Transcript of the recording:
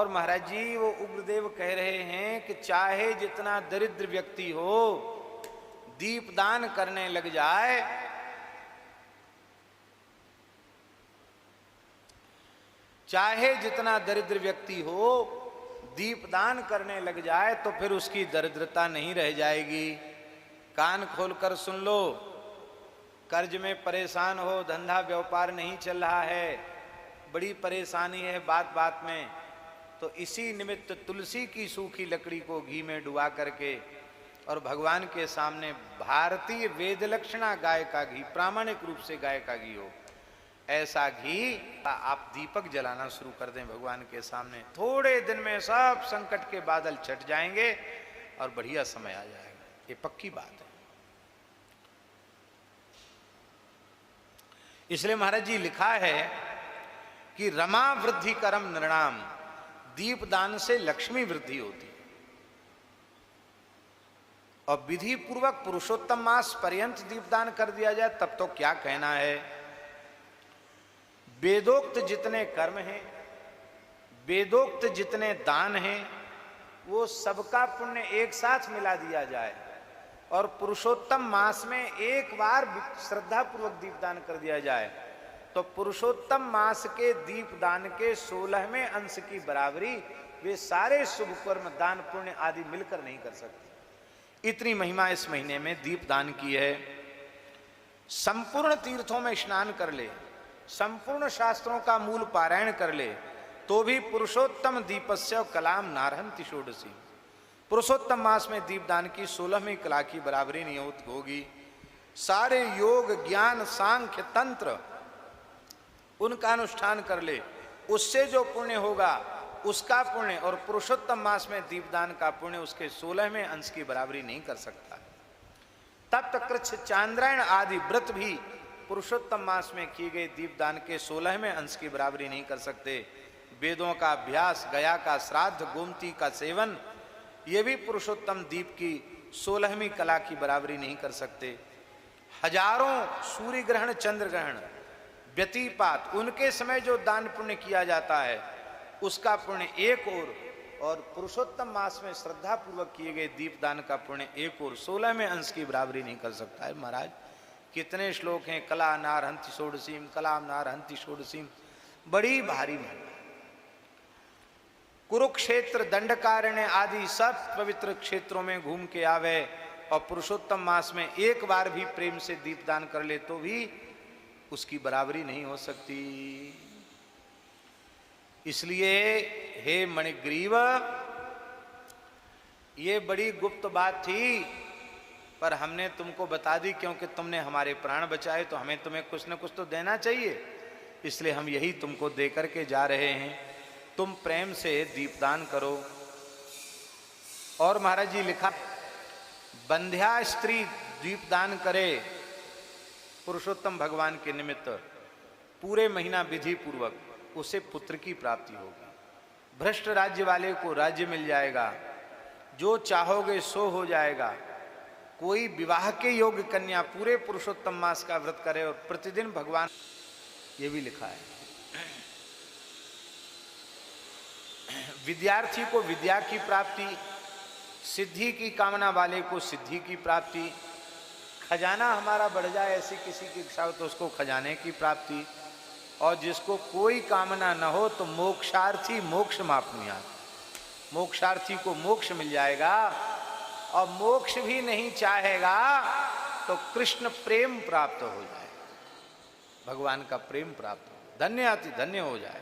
और महाराज जी वो उग्रदेव कह रहे हैं कि चाहे जितना दरिद्र व्यक्ति हो दीपदान करने लग जाए, चाहे जितना दरिद्र व्यक्ति हो दीपदान करने लग जाए तो फिर उसकी दरिद्रता नहीं रह जाएगी। कान खोलकर सुन लो, कर्ज में परेशान हो, धंधा व्यापार नहीं चल रहा है, बड़ी परेशानी है बात बात में, तो इसी निमित्त तुलसी की सूखी लकड़ी को घी में डुबा करके और भगवान के सामने भारतीय वेद लक्षणा गाय का घी, प्रामाणिक रूप से गाय का घी हो, ऐसा घी आप दीपक जलाना शुरू कर दें भगवान के सामने। थोड़े दिन में सब संकट के बादल छट जाएंगे और बढ़िया समय आ जाएगा, ये पक्की बात है। इसलिए महाराज जी लिखा है कि रमा वृद्धि करम नृणाम, दीपदान से लक्ष्मी वृद्धि होती है। और विधि पूर्वक पुरुषोत्तम मास पर्यंत दीपदान कर दिया जाए तब तो क्या कहना है। वेदोक्त जितने कर्म हैं, वेदोक्त जितने दान हैं, वो सबका पुण्य एक साथ मिला दिया जाए और पुरुषोत्तम मास में एक बार श्रद्धा पूर्वक दीपदान कर दिया जाए तो पुरुषोत्तम मास के दीपदान के 16वें अंश की बराबरी वे सारे शुभ कर्म दान पुण्य आदि मिलकर नहीं कर सकते। इतनी महिमा इस महीने में दीपदान की है। संपूर्ण तीर्थों में स्नान कर ले, संपूर्ण शास्त्रों का मूल पारायण कर ले तो भी पुरुषोत्तम दीपस्य कलाम नारहंति षोडशी, पुरुषोत्तम मास में दीपदान की 16वीं कला की बराबरी नहीं होगी। सारे योग ज्ञान सांख्य तंत्र उनका अनुष्ठान कर ले, उससे जो पुण्य होगा उसका पुण्य और पुरुषोत्तम मास में दीपदान का पुण्य उसके 16वें अंश की बराबरी नहीं कर सकता। तप्त कृच्छ चांद्रायण आदि व्रत भी पुरुषोत्तम मास में किए गए दीपदान के 16वें अंश की बराबरी नहीं कर सकते। वेदों का अभ्यास, गया का श्राद्ध, गोमती का सेवन, ये भी पुरुषोत्तम दीप की 16वीं कला की बराबरी नहीं कर सकते। हजारों सूर्य ग्रहण, चंद्र ग्रहण, व्यतिपात, उनके समय जो दान पुण्य किया जाता है उसका पुण्य एक और पुरुषोत्तम मास में श्रद्धा पूर्वक किए गए दीपदान का पुण्य एक और 16वें अंश की बराबरी नहीं कर सकता है। महाराज कितने श्लोक हैं, कला नारहंति षोडशीम, कलाम नारहंति षोडशीम, बड़ी भारी महिमा। कुरुक्षेत्र, दंडकारण्य आदि सब पवित्र क्षेत्रों में घूम के आवे और पुरुषोत्तम मास में एक बार भी प्रेम से दीपदान कर ले तो भी उसकी बराबरी नहीं हो सकती। इसलिए हे मणिग्रीव, ये बड़ी गुप्त बात थी पर हमने तुमको बता दी क्योंकि तुमने हमारे प्राण बचाए तो हमें तुम्हें कुछ न कुछ तो देना चाहिए, इसलिए हम यही तुमको दे करके जा रहे हैं। तुम प्रेम से दीपदान करो। और महाराज जी लिखा, बंध्या स्त्री दीपदान करे पुरुषोत्तम भगवान के निमित्त पूरे महीना विधि पूर्वक, उसे पुत्र की प्राप्ति होगी। भ्रष्ट राज्य वाले को राज्य मिल जाएगा, जो चाहोगे सो हो जाएगा। कोई विवाह के योग्य कन्या पूरे पुरुषोत्तम मास का व्रत करे और प्रतिदिन भगवान, ये भी लिखा है। विद्यार्थी को विद्या की प्राप्ति, सिद्धि की कामना वाले को सिद्धि की प्राप्ति, खजाना हमारा बढ़ जाए ऐसी किसी की इच्छा हो तो उसको खजाने की प्राप्ति, और जिसको कोई कामना न हो तो मोक्षार्थी मोक्ष मापनुयात्, मोक्षार्थी को मोक्ष मिल जाएगा। और मोक्ष भी नहीं चाहेगा तो कृष्ण प्रेम प्राप्त हो जाए, भगवान का प्रेम प्राप्त हो, धन्य अति धन्य हो जाए।